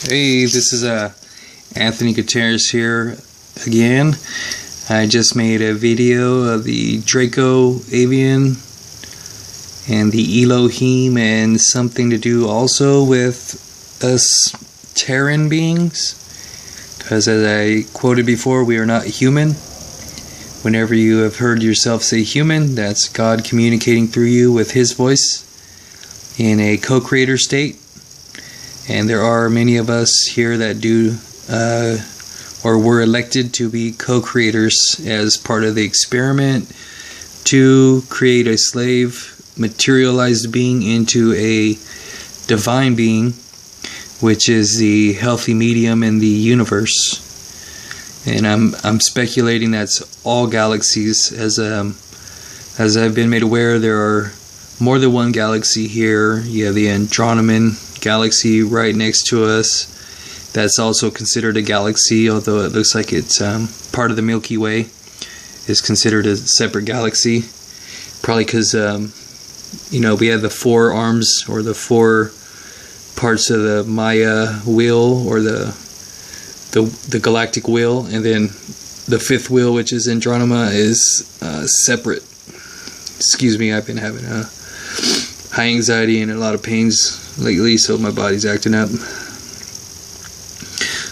Hey, this is Anthony Gutierrez here again. I just made a video of the Draco Avian and the Elohim, and something to do also with us Terran beings, because as I quoted before, we are not human. Whenever you have heard yourself say human, that's God communicating through you with His voice in a co-creator state. And there are many of us here that do or were elected to be co-creators as part of the experiment to create a slave materialized being into a divine being, which is the healthy medium in the universe. And I'm speculating that's all galaxies. As I've been made aware, there are more than one galaxy here. You have the Andromedan galaxy right next to us. That's also considered a galaxy, although it looks like it's part of the Milky Way. Is considered a separate galaxy, probably because we have the four arms, or the four parts of the Maya wheel, or the galactic wheel, and then the fifth wheel, which is Andromeda, is separate. Excuse me, I've been having high anxiety and a lot of pains lately, so my body's acting up.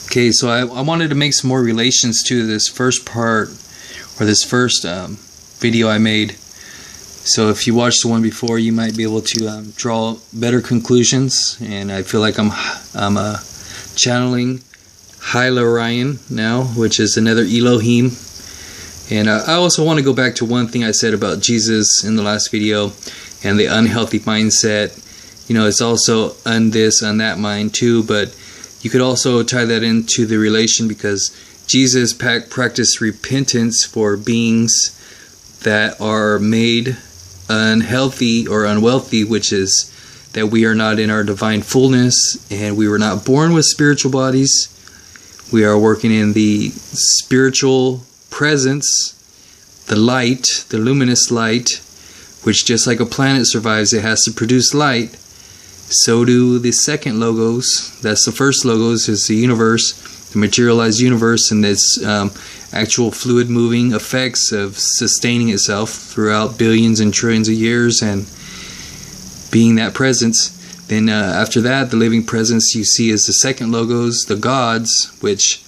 Okay, so I wanted to make some more relations to this first part, or this first video I made. So if you watched the one before, you might be able to draw better conclusions. And I feel like I'm channeling Hyla now, which is another Elohim. And I also want to go back to one thing I said about Jesus in the last video, and the unhealthy mindset. It's also on this, on that mind too, but you could also tie that into the relation, because Jesus practiced repentance for beings that are made unhealthy or unwealthy, which is that we are not in our divine fullness, and we were not born with spiritual bodies. We are working in the spiritual presence, the light, the luminous light, which just like a planet survives, it has to produce light. So do the second logos. That's the first logos, is the universe, the materialized universe, and its actual fluid moving effects of sustaining itself throughout billions and trillions of years and being that presence. Then after that, the living presence you see is the second logos, the gods, which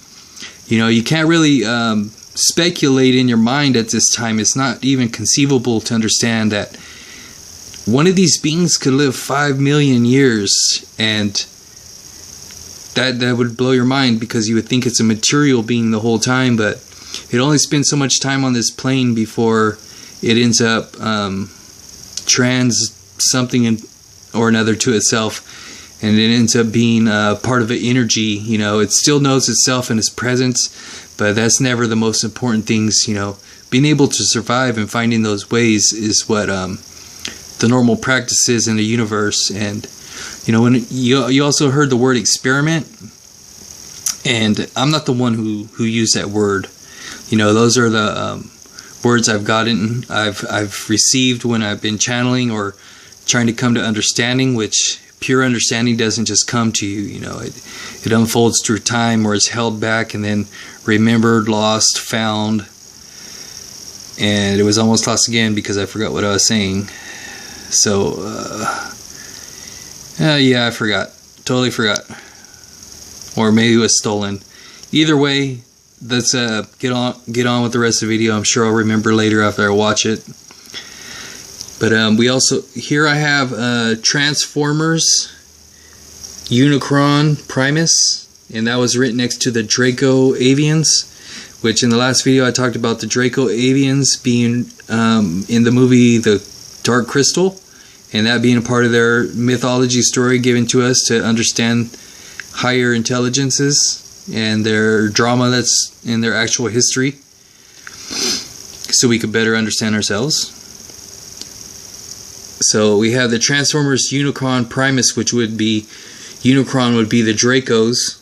you can't really speculate in your mind at this time. It's not even conceivable to understand that one of these beings could live 5 million years, and that would blow your mind, because you would think it's a material being the whole time, but it only spends so much time on this plane before it ends up something or another to itself, and it ends up being part of an energy. It still knows itself and its presence, but that's never the most important things. Being able to survive and finding those ways is what the normal practices in the universe. And when you also heard the word experiment, and I'm not the one who used that word. Those are the words I've gotten, I've received when I've been channeling or trying to come to understanding, which pure understanding doesn't just come to you. It unfolds through time, or is held back and then remembered, lost, found, and it was almost lost again because I forgot what I was saying. So yeah, I forgot, totally forgot, or maybe it was stolen. Either way, let's get on with the rest of the video. I'm sure I'll remember later after I watch it. But we also, here I have Transformers Unicron Primus, and that was written next to the Draco Avians, which in the last video I talked about the Draco Avians being in the movie The Dark Crystal, and that being a part of their mythology story given to us to understand higher intelligences and their drama that's in their actual history, so we could better understand ourselves. So we have the Transformers Unicron Primus, which would be, Unicron would be the Dracos,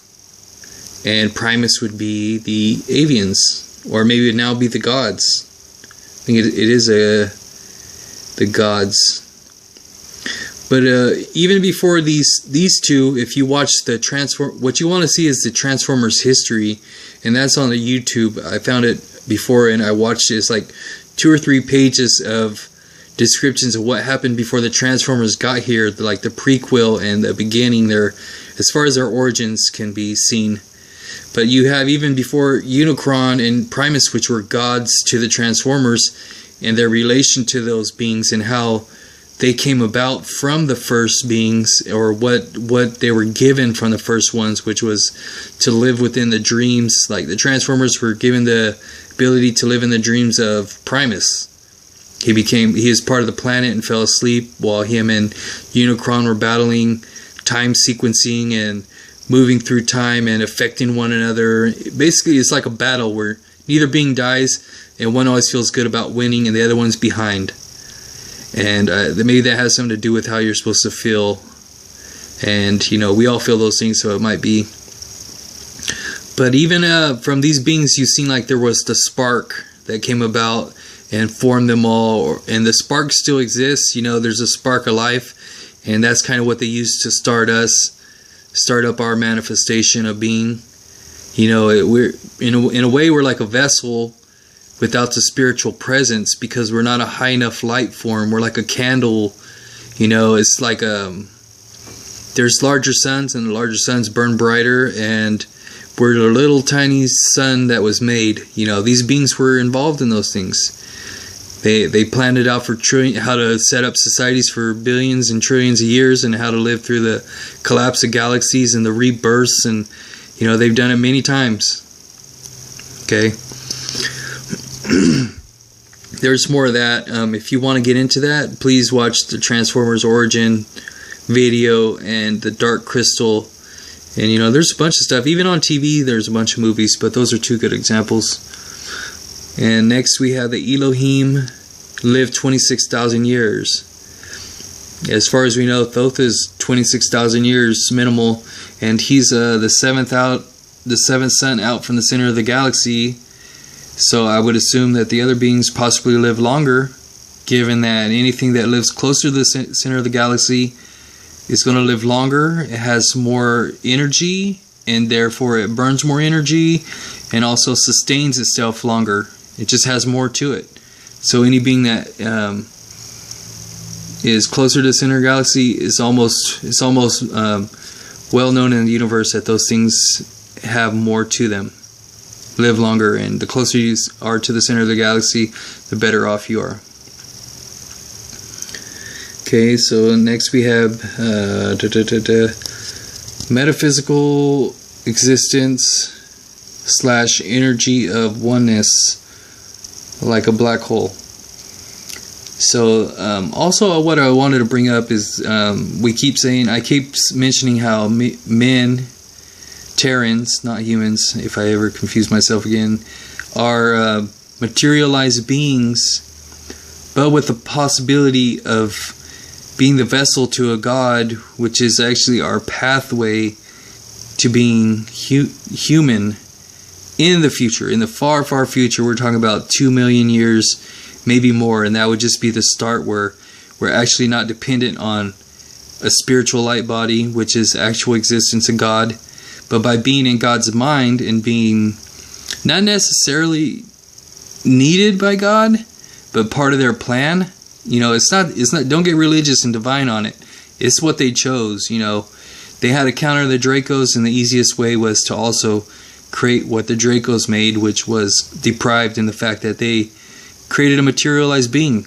and Primus would be the Avians, or maybe it would now be the gods. I think it is the gods. But even before these two, if you watch the what you want to see is the Transformers history, and that's on the YouTube. I found it before and I watched it. It's like 2 or 3 pages of descriptions of what happened before the Transformers got here, like the prequel and the beginning there, as far as their origins can be seen. But you have even before Unicron and Primus, which were gods to the Transformers, and their relation to those beings and how they came about from the first beings, or what they were given from the first ones, which was to live within the dreams. Like the Transformers were given the ability to live in the dreams of Primus. He is part of the planet and fell asleep while him and Unicron were battling, time sequencing and moving through time and affecting one another. Basically, it's like a battle where neither being dies and one always feels good about winning and the other one's behind. And maybe that has something to do with how you're supposed to feel. And, you know, we all feel those things, so it might be. But even from these beings, you've seen like there was the spark that came about and formed them all. And the spark still exists. You know, there's a spark of life. And that's kind of what they used to start up our manifestation of being. You know, we're in a way, we're like a vessel without the spiritual presence, because we're not a high enough light form. We're like a candle. You know, it's like there's larger suns, and the larger suns burn brighter, and we're a little tiny sun that was made. You know, these beings were involved in those things. They planned it out for how to set up societies for billions and trillions of years, and how to live through the collapse of galaxies and the rebirths, and you know, they've done it many times. Okay. There's more of that. If you want to get into that, please watch the Transformers origin video and the Dark Crystal. And you know, there's a bunch of stuff. Even on TV, there's a bunch of movies, but those are 2 good examples. And next we have the Elohim lived 26,000 years. As far as we know, Thoth is 26,000 years minimal, and he's the seventh sun out from the center of the galaxy. So I would assume that the other beings possibly live longer, given that anything that lives closer to the center of the galaxy is going to live longer. It has more energy, and therefore it burns more energy, and also sustains itself longer. It just has more to it. So any being that is closer to the center of the galaxy is almost well known in the universe that those things have more to them, live longer, and the closer you are to the center of the galaxy, the better off you are. Okay, so next we have metaphysical existence / energy of oneness, like a black hole. So also what I wanted to bring up is I keep mentioning how men, Terrans, not humans, if I ever confuse myself again, are materialized beings, but with the possibility of being the vessel to a God, which is actually our pathway to being human in the future, in the far, far future. We're talking about 2 million years, maybe more, and that would just be the start where we're actually not dependent on a spiritual light body, which is actual existence in God, but by being in God's mind and being not necessarily needed by God, but part of their plan. You know, it's not, don't get religious and divine on it. It's what they chose. You know, they had to counter the Dracos, and the easiest way was to also create what the Dracos made, which was deprived in the fact that they created a materialized being.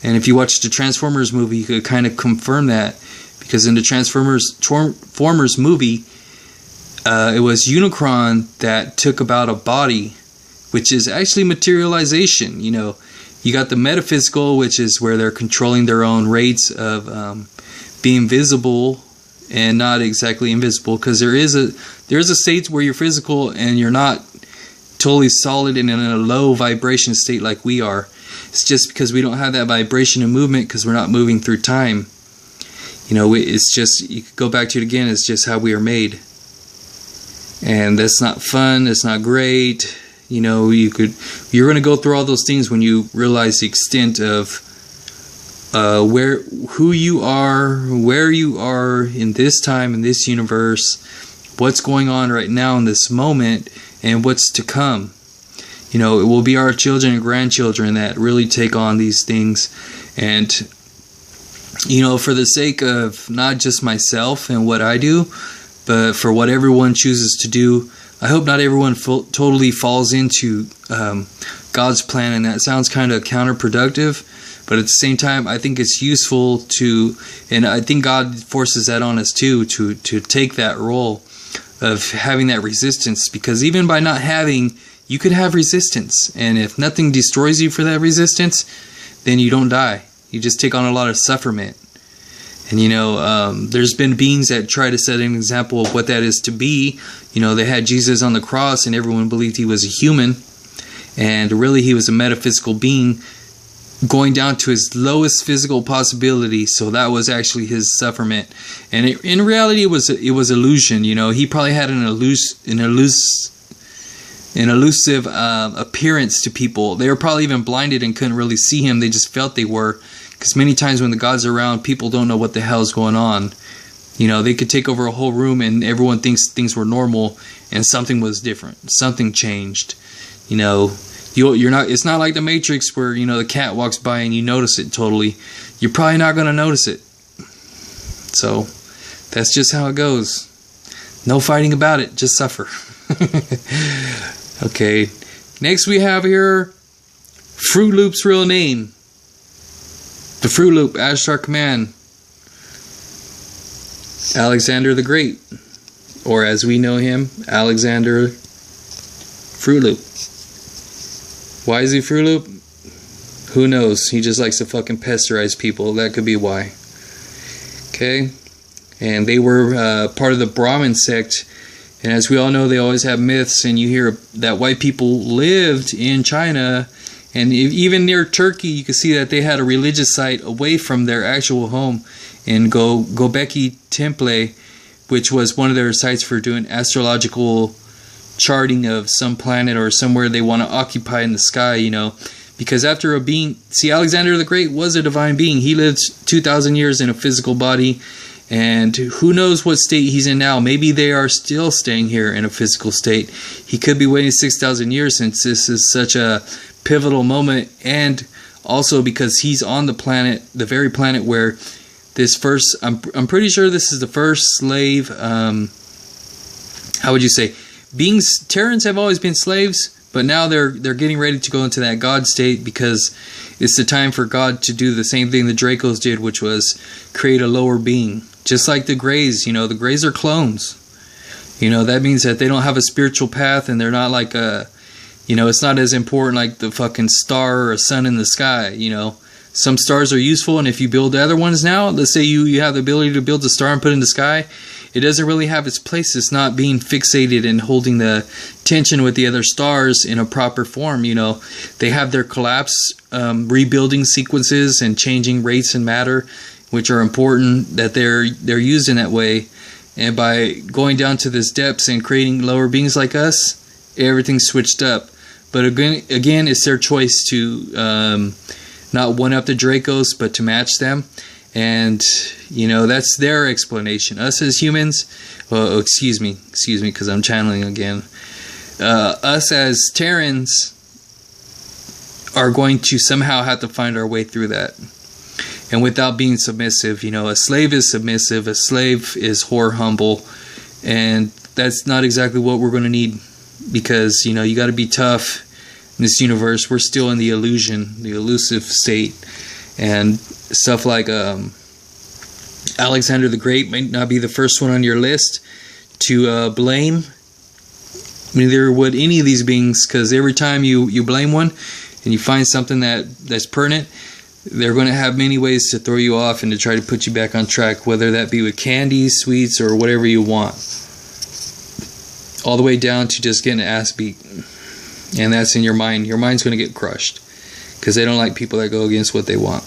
And if you watch the Transformers movie, you could kind of confirm that, because in the Transformers movie, it was Unicron that took about a body, which is actually materialization. You know, you got the metaphysical, which is where they're controlling their own rates of being visible and not exactly invisible, because there is a state where you're physical and you're not totally solid and in a low vibration state like we are. It's just because we don't have that vibration and movement, because we're not moving through time. You know, it's just, you could go back to it again, it's just how we are made. And that's not fun, it's not great. You know, you're going to go through all those things when you realize the extent of who you are, where you are in this time, in this universe, what's going on right now in this moment, and what's to come. You know, it will be our children and grandchildren that really take on these things. And, you know, for the sake of not just myself and what I do, but for what everyone chooses to do, I hope not everyone totally falls into God's plan. And that sounds kind of counterproductive, but at the same time, I think it's useful to, and I think God forces that on us too, to take that role of having that resistance. Because even by not having, you could have resistance, and if nothing destroys you for that resistance, then you don't die. You just take on a lot of sufferment. And you know, there's been beings that try to set an example of what that is to be. You know, they had Jesus on the cross and everyone believed he was a human, and really he was a metaphysical being going down to his lowest physical possibility. So that was actually his sufferment. And in reality, it was illusion. You know, he probably had an elusive appearance to people. They were probably even blinded and couldn't really see him. They just felt they were. Because many times when the gods are around, people don't know what the hell is going on. You know, they could take over a whole room and everyone thinks things were normal, and something was different. Something changed. You know, you're not. It's not like the Matrix where, you know, the cat walks by and you notice it totally. You're probably not going to notice it. So that's just how it goes. No fighting about it. Just suffer. Okay. Next we have here Fruit Loop's real name. The Fruit Loop, Ashtar Command, Alexander the Great, or as we know him, Alexander Fruit Loop. Why is he Fruit Loop? Who knows? He just likes to fucking pesterize people. That could be why. Okay, and they were part of the Brahmin sect, and as we all know, they always have myths, and you hear that white people lived in China. And even near Turkey, you can see that they had a religious site away from their actual home in Göbekli Temple, which was one of their sites for doing astrological charting of some planet or somewhere they want to occupy in the sky, you know. Because after a being, see, Alexander the Great was a divine being. He lived 2,000 years in a physical body, and who knows what state he's in now. Maybe they are still staying here in a physical state. He could be waiting 6,000 years, since this is such a pivotal moment, and also because he's on the planet, the very planet where this first, I'm pretty sure this is the first slave, how would you say, beings, Terrans have always been slaves, but now they're getting ready to go into that God state, because it's the time for God to do the same thing the Dracos did, which was create a lower being. Just like the Greys, you know, the Greys are clones. You know, that means that they don't have a spiritual path, and they're not like a, you know, it's not as important like the fucking star or a sun in the sky, you know. Some stars are useful, and if you build other ones now, let's say you have the ability to build a star and put it in the sky, it doesn't really have its place. It's not being fixated and holding the tension with the other stars in a proper form, you know. They have their collapse rebuilding sequences and changing rates in matter, which are important, that they're used in that way. And by going down to this depths and creating lower beings like us, everything's switched up. But again, it's their choice to not one-up the Dracos, but to match them. And, you know, that's their explanation. Us as humans, well, excuse me, because I'm channeling again. Us as Terrans are going to somehow have to find our way through that. And without being submissive, you know, a slave is submissive, a slave is humble, and that's not exactly what we're going to need. Because, you know, you got to be tough in this universe. We're still in the illusion, the elusive state. And stuff like Alexander the Great might not be the first one on your list to blame. Neither would any of these beings, because every time you blame one and you find something that's pertinent, they're going to have many ways to throw you off and to try to put you back on track, whether that be with candy, sweets, or whatever you want. All the way down to just getting an ass beat. And that's in your mind. Your mind's going to get crushed, because they don't like people that go against what they want.